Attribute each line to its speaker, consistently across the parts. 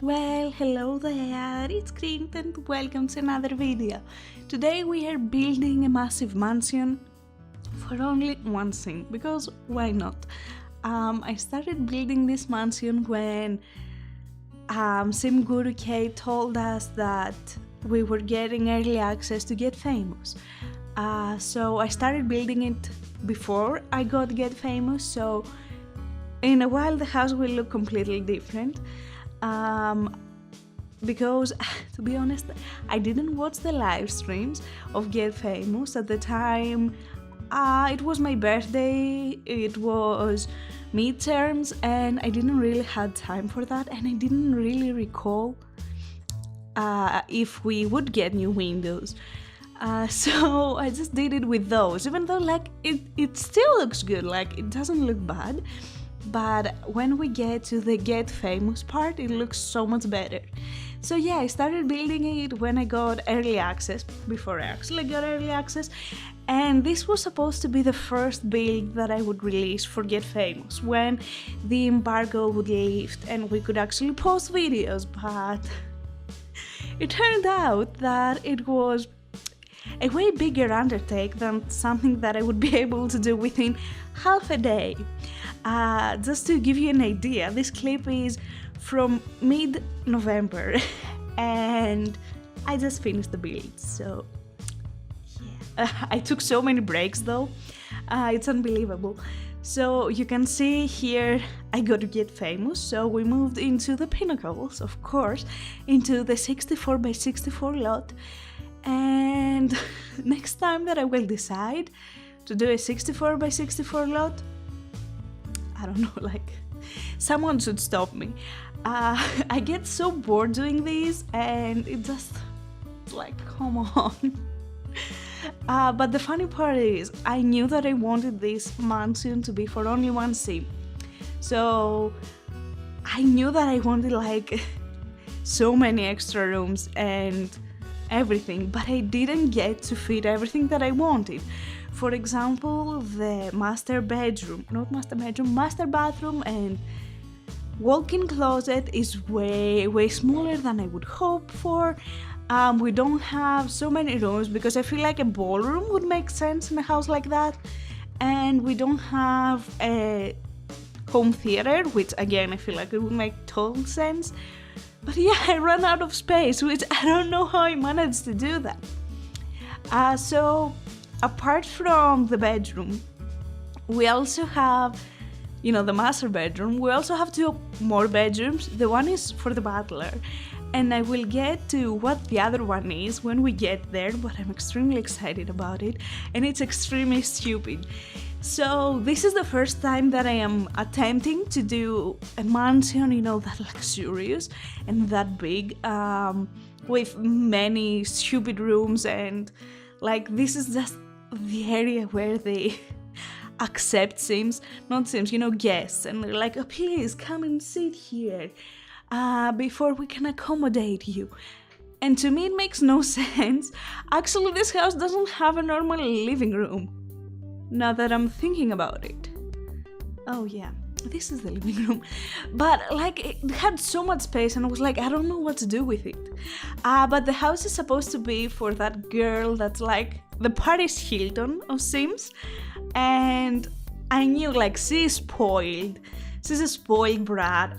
Speaker 1: Well, hello there, it's Kriint and welcome to another video. Today we are building a massive mansion for only one thing, because why not? I started building this mansion when Sim Guru K told us that we were getting early access to Get Famous. So I started building it before I got Get Famous, so in a while the house will look completely different. Because to be honest, I didn't watch the live streams of Get Famous at the time. It was my birthday, it was midterms, and I didn't really have time for that, and I didn't really recall if we would get new windows. So I just did it with those, even though it still looks good, it doesn't look bad. But when we get to the Get Famous part, it looks so much better. So yeah, I started building it when I got early access, before I actually got early access, and this was supposed to be the first build that I would release for Get Famous, when the embargo would lift and we could actually post videos, but it turned out that it was a way bigger undertake than something that I would be able to do within half a day. Just to give you an idea, this clip is from mid-November and I just finished the build, so yeah. I took so many breaks though, it's unbelievable. So you can see here I got to Get Famous, so we moved into the pinnacles, of course, into the 64 by 64 lot. And next time that I will decide to do a 64 by 64 lot, I don't know, someone should stop me. I get so bored doing these and it just, come on. But the funny part is, I knew that I wanted this mansion to be for only one sim. So I knew that I wanted so many extra rooms and everything, but I didn't get to fit everything that I wanted. For example, the master bathroom and walk-in closet is way smaller than I would hope for. We don't have so many rooms because I feel like a ballroom would make sense in a house like that, and we don't have a home theater, which again I feel like it would make total sense. But yeah, I ran out of space, which I don't know how I managed to do that. So apart from the bedroom, we also have, the master bedroom. We also have two more bedrooms. The one is for the butler, and I will get to what the other one is when we get there, but I'm extremely excited about it, and it's extremely stupid. So this is the first time that I am attempting to do a mansion, that luxurious and that big, with many stupid rooms, and this is just the area where they accept guests, and they're like, oh, please come and sit here before we can accommodate you. And to me it makes no sense. Actually, this house doesn't have a normal living room, now that I'm thinking about it. Oh yeah, this is the living room. But it had so much space and I was like, I don't know what to do with it. But the house is supposed to be for that girl that's the Paris Hilton of Sims. And I knew she's spoiled. She's a spoiled brat.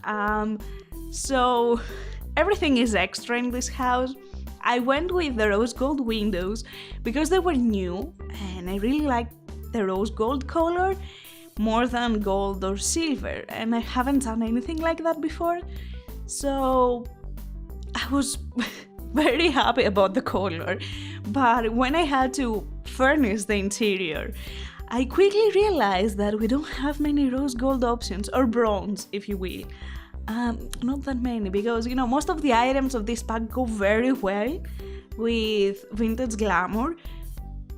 Speaker 1: So everything is extra in this house. I went with the rose gold windows because they were new and I really liked the rose gold color more than gold or silver, and I haven't done anything like that before, so I was very happy about the color. But when I had to furnish the interior, I quickly realized that we don't have many rose gold options, or bronze if you will. Not that many, because most of the items of this pack go very well with Vintage Glamour.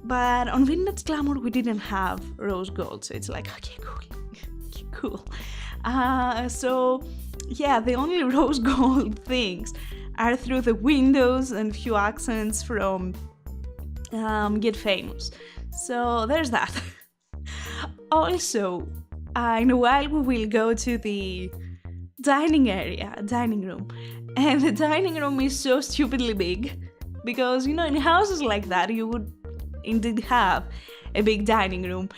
Speaker 1: But on Vintage Glamour we didn't have rose gold, so it's okay, cool. So yeah, the only rose gold things are through the windows and few accents from Get Famous. So there's that. Also, in a while we will go to the dining room. And the dining room is so stupidly big because, in houses like that, you would indeed have a big dining room.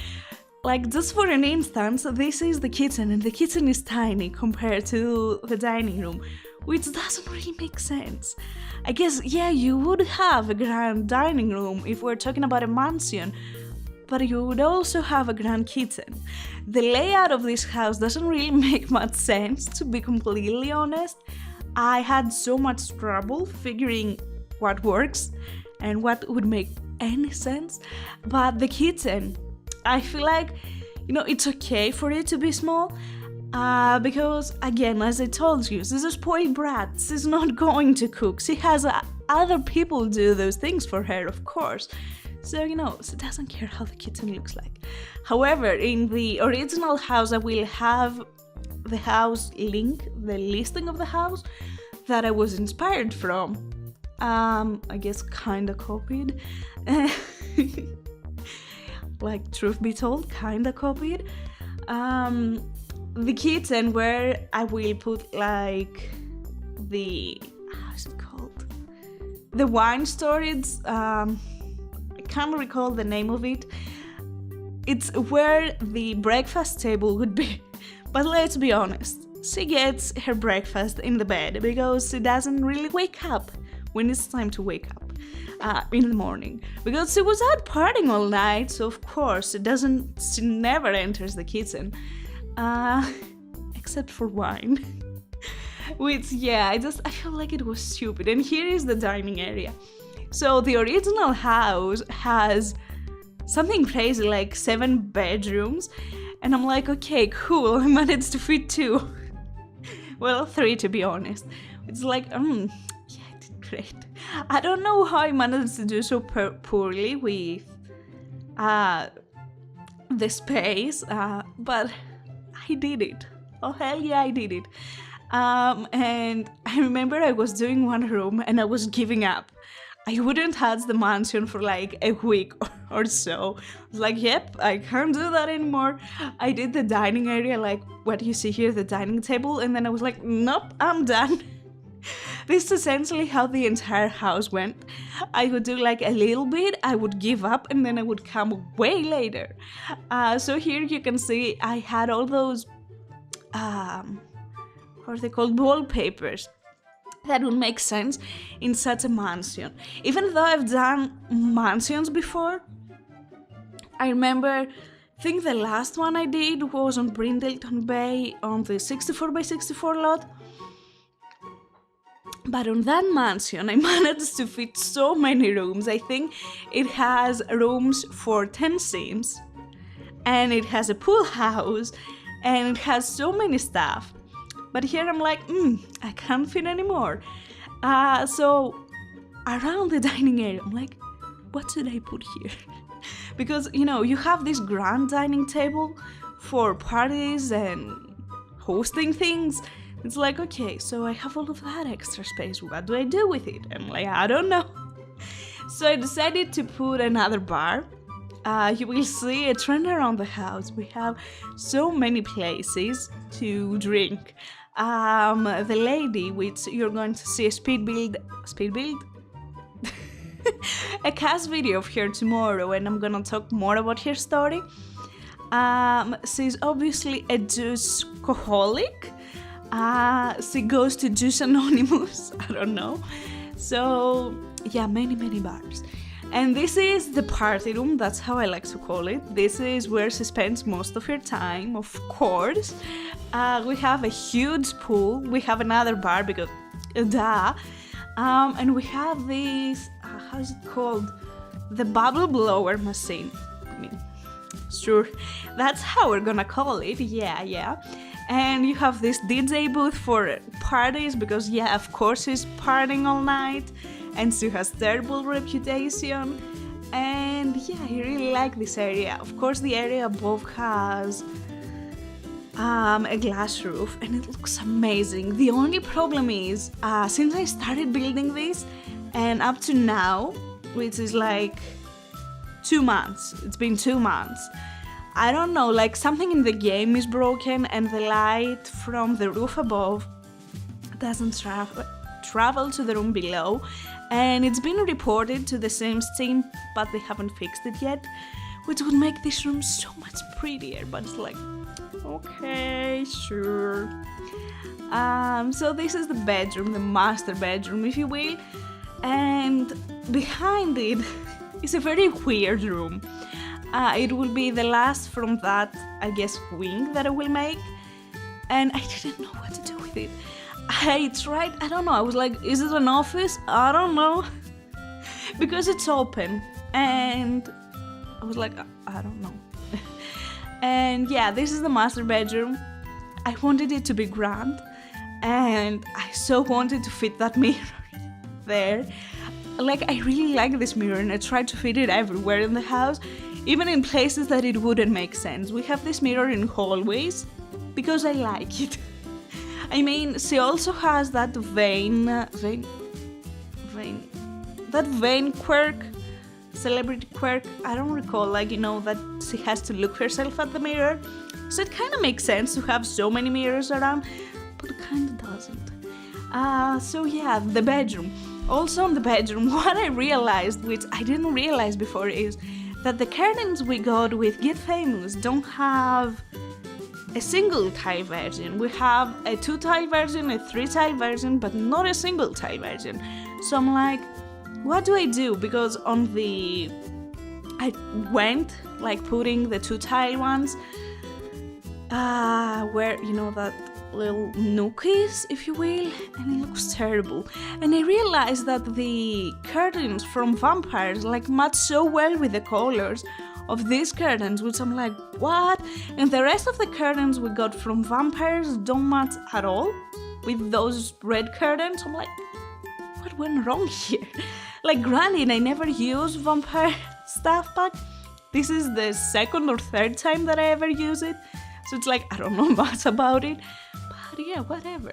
Speaker 1: Like, just for an instance, this is the kitchen, and the kitchen is tiny compared to the dining room, which doesn't really make sense. I guess, yeah, you would have a grand dining room if we're talking about a mansion, but you would also have a grand kitchen. The layout of this house doesn't really make much sense, to be completely honest. I had so much trouble figuring what works and what would make any sense. But the kitchen, I feel like, it's okay for it to be small, because, again, as I told you, she's a spoiled brat. She's not going to cook. She has other people do those things for her, of course. So, she doesn't care how the kitchen looks like. However, in the original house, I will have the house link, the listing of the house that I was inspired from. I guess kinda copied. Like, truth be told, kinda copied. The kitchen where I will put, like, how's it called? The wine storage, I can't recall the name of it. It's where the breakfast table would be. But let's be honest, she gets her breakfast in the bed because she doesn't really wake up when it's time to wake up in the morning. Because she was out partying all night, so of course she never enters the kitchen. Except for wine. Which, yeah, I feel like it was stupid. And here is the dining area. So the original house has something crazy like 7 bedrooms. And I'm like, okay, cool, I managed to fit 2. Well, 3 to be honest. It's like, yeah, I did great. I don't know how I managed to do so poorly with the space, but I did it. Oh, hell yeah, I did it. And I remember I was doing one room and I was giving up. I wouldn't touch the mansion for like a week or so. I was like, yep, I can't do that anymore. I did the dining area, like what you see here, the dining table, and then I was like, nope, I'm done. This is essentially how the entire house went. I would do like a little bit, I would give up, and then I would come way later. So here you can see I had all those, what are they called, wallpapers. That would make sense in such a mansion. Even though I've done mansions before, I remember, I think the last one I did was on Brindleton Bay on the 64x64 lot. But on that mansion, I managed to fit so many rooms. I think it has rooms for 10 sims, and it has a pool house, and it has so many stuff. But here I'm like, I can't fit anymore. So around the dining area, I'm like, what should I put here? Because, you have this grand dining table for parties and hosting things. It's like, okay, so I have all of that extra space. What do I do with it? I'm like, I don't know. So I decided to put another bar. You will see a trend around the house. We have so many places to drink. The lady, which you're going to see a speed build, a cast video of her tomorrow, and I'm gonna talk more about her story. She's obviously a juice-coholic. She goes to Juice Anonymous, I don't know. So, yeah, many bars. And this is the party room, that's how I like to call it. This is where she spends most of her time, of course. We have a huge pool, we have another bar because, duh. And we have this, how is it called? The bubble blower machine. I mean, sure, that's how we're gonna call it, yeah. And you have this DJ booth for parties because, yeah, of course she's partying all night. And she has terrible reputation, and yeah, I really like this area. Of course, the area above has a glass roof, and it looks amazing. The only problem is, since I started building this, and up to now, which is like 2 months, it's been 2 months, I don't know, like something in the game is broken and the light from the roof above doesn't travel to the room below, and it's been reported to the Sims team, but they haven't fixed it yet, which would make this room so much prettier, but it's like, okay, sure. So this is the bedroom, the master bedroom, if you will, and behind it is a very weird room. It will be the last from that, I guess, wing that I will make, and I didn't know what to do with it. I tried, I don't know, I was like, is it an office? I don't know, because it's open, and I was like, I don't know. And yeah, this is the master bedroom. I wanted it to be grand, and I so wanted to fit that mirror there. Like, I really like this mirror, and I tried to fit it everywhere in the house, even in places that it wouldn't make sense. We have this mirror in hallways because I like it. I mean, she also has that vein quirk, celebrity quirk, I don't recall, like, you know, that she has to look herself at the mirror. So it kind of makes sense to have so many mirrors around, but it kind of doesn't. So yeah, the bedroom. Also in the bedroom, what I realized, which I didn't realize before, is that the curtains we got with Get Famous don't have a single tile version. We have a 2-tile version, a 3-tile version, but not a single tile version. So I'm like, what do I do? Because I went like putting the 2-tile ones where, you know, that little nook is, if you will, and it looks terrible. And I realized that the curtains from Vampires like match so well with the colors of these curtains, which I'm like, what? And the rest of the curtains we got from Vampires don't match at all with those red curtains. I'm like, what went wrong here? Like, granted, I never use Vampire stuff pack. This is the second or third time that I ever use it, so it's like, I don't know much about it, but yeah, whatever.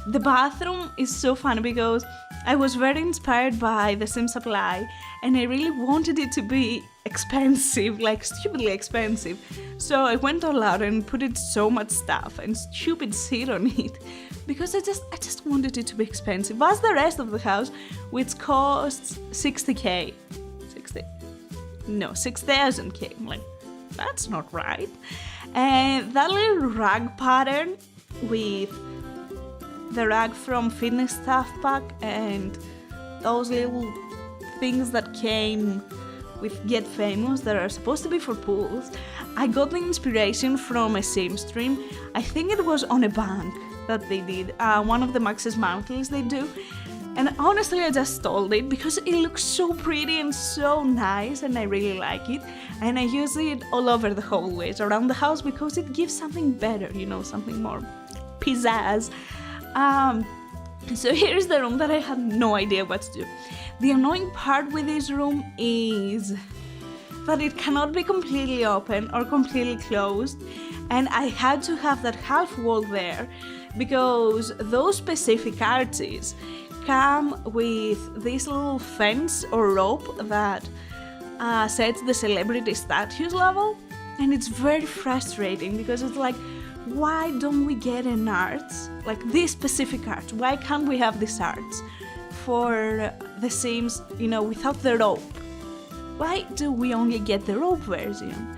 Speaker 1: The bathroom is so fun because I was very inspired by The Sim Supply, and I really wanted it to be expensive, like stupidly expensive. So I went all out and put it so much stuff and stupid shit on it because I just wanted it to be expensive, as the rest of the house, which costs 60k. 6,000k. I'm like, that's not right. And that little rag pattern with the rag from Fitness Stuff Pack and those little things that came with Get Famous that are supposed to be for pools, I got the inspiration from a sim stream. I think it was on a bank that they did, one of the Max's Mantles they do. And honestly, I just stole it because it looks so pretty and so nice, and I really like it. And I use it all over the hallways around the house because it gives something better, you know, something more pizzazz. So here's the room that I had no idea what to do. The annoying part with this room is that it cannot be completely open or completely closed, and I had to have that half wall there because those specific arches come with this little fence or rope that sets the celebrity statues level, and it's very frustrating because it's like, why don't we get an arch, like this specific arch? Why can't we have this arch for the Sims, you know, without the rope? Why do we only get the rope version?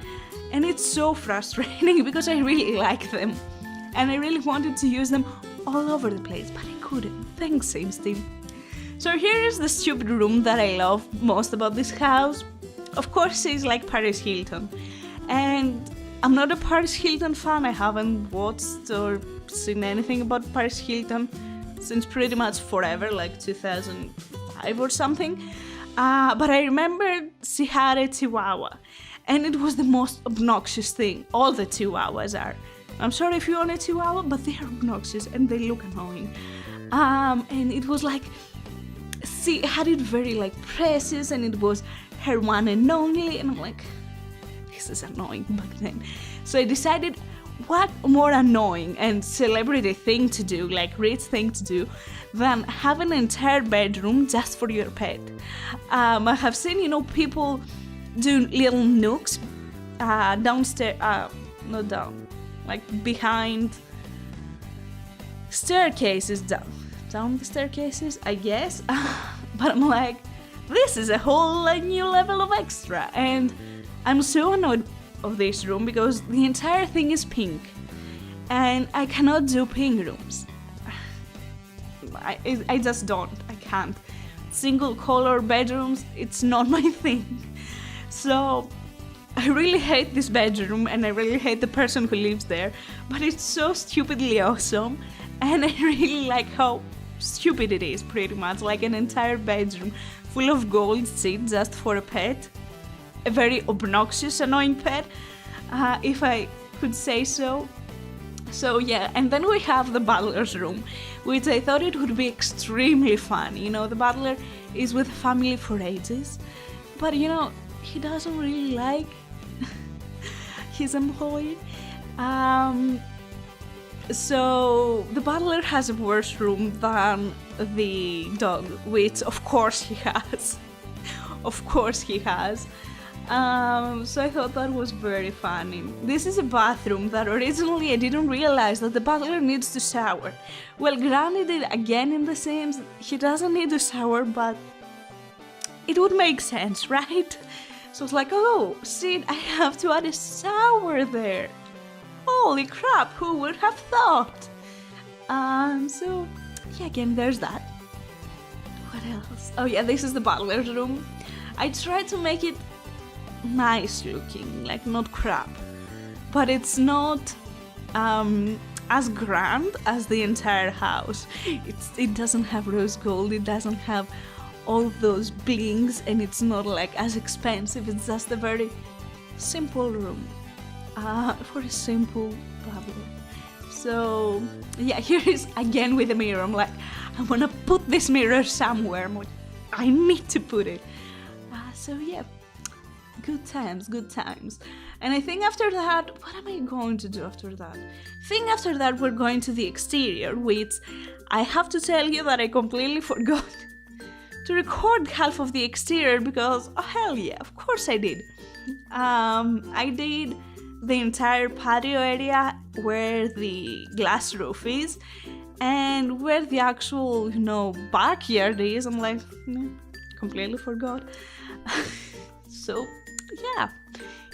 Speaker 1: And it's so frustrating because I really like them and I really wanted to use them all over the place, but I couldn't. Thanks, Sims team. So here is the stupid room that I love most about this house. Of course, it's like Paris Hilton, and I'm not a Paris Hilton fan. I haven't watched or seen anything about Paris Hilton since pretty much forever, like 2005 or something. But I remember she had a chihuahua, and it was the most obnoxious thing. All the chihuahuas are. I'm sorry if you own a chihuahua, but they are obnoxious and they look annoying. And it was like, she had it very like precious, and it was her one and only, and I'm like, this is annoying back then. So I decided, what more annoying and celebrity thing to do, like rich thing to do, than have an entire bedroom just for your pet. I have seen, you know, people do little nooks downstairs, not down, like behind staircases, down the staircases, I guess. But I'm like, this is a whole new level of extra, and I'm so annoyed of this room because the entire thing is pink, and I cannot do pink rooms. I just don't. I can't. Single color bedrooms, it's not my thing. So I really hate this bedroom, and I really hate the person who lives there, but it's so stupidly awesome, and I really like how stupid it is, pretty much, like an entire bedroom full of gold seats just for a pet. A very obnoxious, annoying pet, if I could say so. So yeah, and then we have the butler's room, which I thought it would be extremely fun. You know, the butler is with family for ages, but you know, he doesn't really like his employee. So the butler has a worse room than the dog, which of course he has. Of course he has. So I thought that was very funny. This is a bathroom that originally I didn't realize that the butler needs to shower. Well, granted, again in the Sims, he doesn't need to shower, but it would make sense, right? So it's like, oh, shit, I have to add a shower there. Holy crap, who would have thought? So, yeah, again, there's that. What else? Oh yeah, this is the butler's room. I tried to make it nice looking, like not crap, but it's not as grand as the entire house. It doesn't have rose gold, it doesn't have all those blings, and it's not like as expensive. It's just a very simple room for a simple butler. So yeah, here is again with a mirror. I'm like, I want to put this mirror somewhere. I need to put it. So yeah, good times. And I think after that, what am I going to do after that? I think after that we're going to the exterior, which I have to tell you that I completely forgot to record half of the exterior because, oh hell yeah, of course I did. I did the entire patio area where the glass roof is and where the actual, backyard is. I'm like, completely forgot. So, yeah,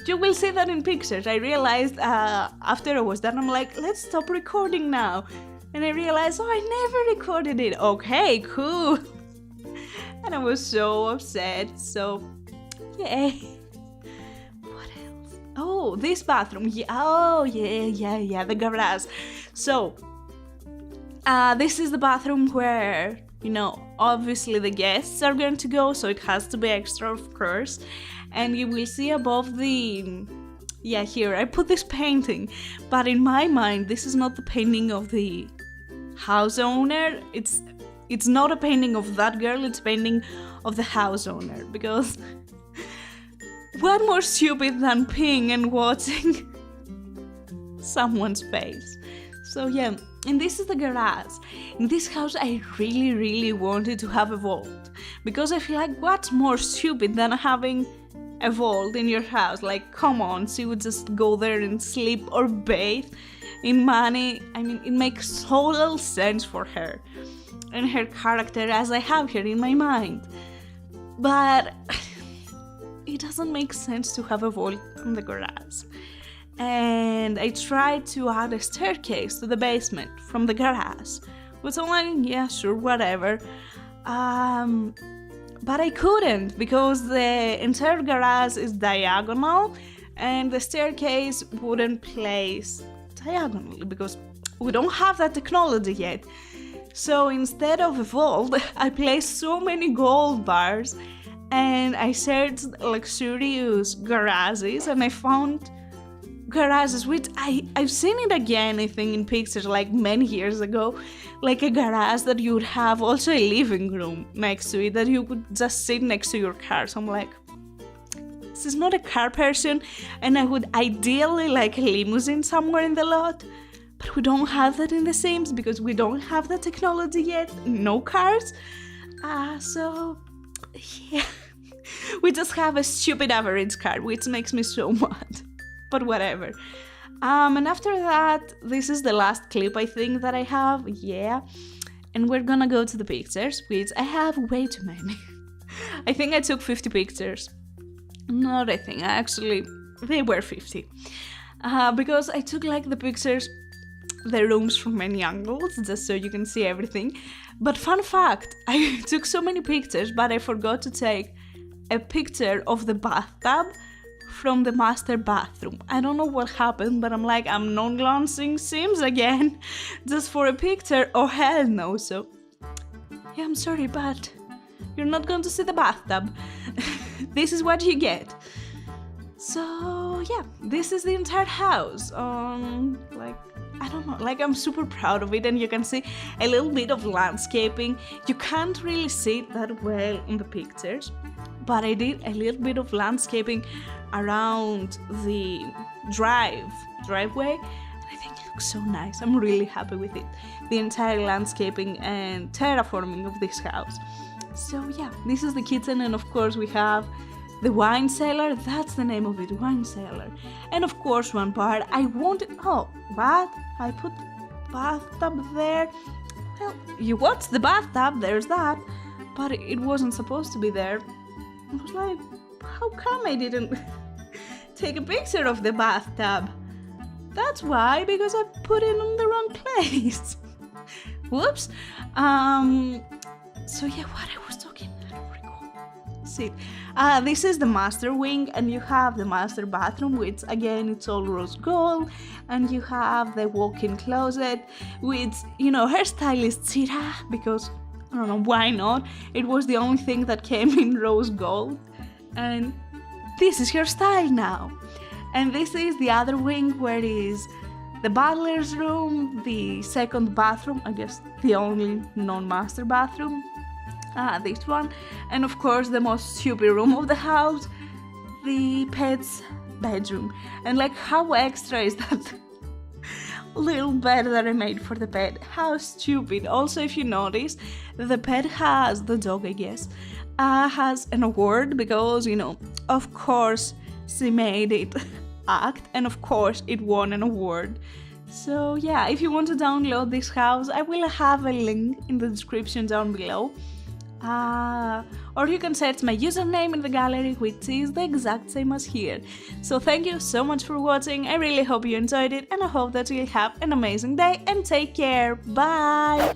Speaker 1: you will see that in pictures. I realized after I was done, I'm like, let's stop recording now. And I realized, I never recorded it. Okay, cool. And I was so upset. So, yay. What else? Oh, this bathroom. Yeah, the garage. So, this is the bathroom where, obviously the guests are going to go, so it has to be extra, of course. And you will see above the... Yeah, here, I put this painting. But in my mind, this is not the painting of the house owner. It's not a painting of that girl, it's a painting of the house owner. Because what more stupid than peeing and watching someone's face? So yeah, and this is the garage. In this house, I really wanted to have a vault. Because I feel like what's more stupid than having a vault in your house? Like, come on, she would just go there and sleep or bathe in money. I mean, it makes so little sense for her and her character as I have here in my mind. But it doesn't make sense to have a vault in the garage. And I tried to add a staircase to the basement from the garage. But I'm like, yeah, sure, whatever. But I couldn't because the entire garage is diagonal and the staircase wouldn't place diagonally because we don't have that technology yet. So instead of a vault, I placed so many gold bars and I searched luxurious garages and I found garages which I've seen it again, I think, in pictures like many years ago, like a garage that you would have also a living room next to it that you could just sit next to your car. So I'm like, this is not a car person and I would ideally like a limousine somewhere in the lot, but we don't have that in the Sims because we don't have the technology yet, no cars. So yeah, we just have a stupid average car, which makes me so mad. but whatever. And after that, this is the last clip I think that I have, yeah. And we're gonna go to the pictures, which I have way too many. I think I took 50 pictures. Not I think, actually, they were 50. Because I took like the pictures, the rooms from many angles, just so you can see everything. But fun fact, I took so many pictures, but I forgot to take a picture of the bathtub from the master bathroom. I don't know what happened, but I'm not launching Sims again just for a picture. Oh hell no. So yeah, I'm sorry, but you're not going to see the bathtub. This is what you get. So yeah, this is the entire house. I don't know, I'm super proud of it, and you can see a little bit of landscaping. You can't really see it that well in the pictures, but I did a little bit of landscaping around the driveway. I think it looks so nice. I'm really happy with it. The entire landscaping and terraforming of this house. So yeah, this is the kitchen, and of course we have the wine cellar. That's the name of it, wine cellar. And of course one part I wanted, oh, what? I put bathtub there. Well, you watch the bathtub, there's that. But it wasn't supposed to be there. I was like, how come I didn't take a picture of the bathtub? That's why, because I put it in the wrong place. Whoops. So yeah, what I was talking about. See, this is the master wing, and you have the master bathroom, which again it's all rose gold, and you have the walk-in closet, which, you know, her style is Chira, because I don't know why not. It was the only thing that came in rose gold, and this is her style now. And this is the other wing, where is the butler's room, the second bathroom, I guess the only non-master bathroom, this one, and of course the most stupid room of the house, the pet's bedroom. And how extra is that little bed that I made for the pet? How stupid. Also, if you notice, the pet has, the dog I guess, has an award, because, you know, of course she made it act, and of course it won an award. So yeah, if you want to download this house, I will have a link in the description down below. Or you can search my username in the gallery, which is the exact same as here. So thank you so much for watching. I really hope you enjoyed it, and I hope that you'll have an amazing day, and take care. Bye!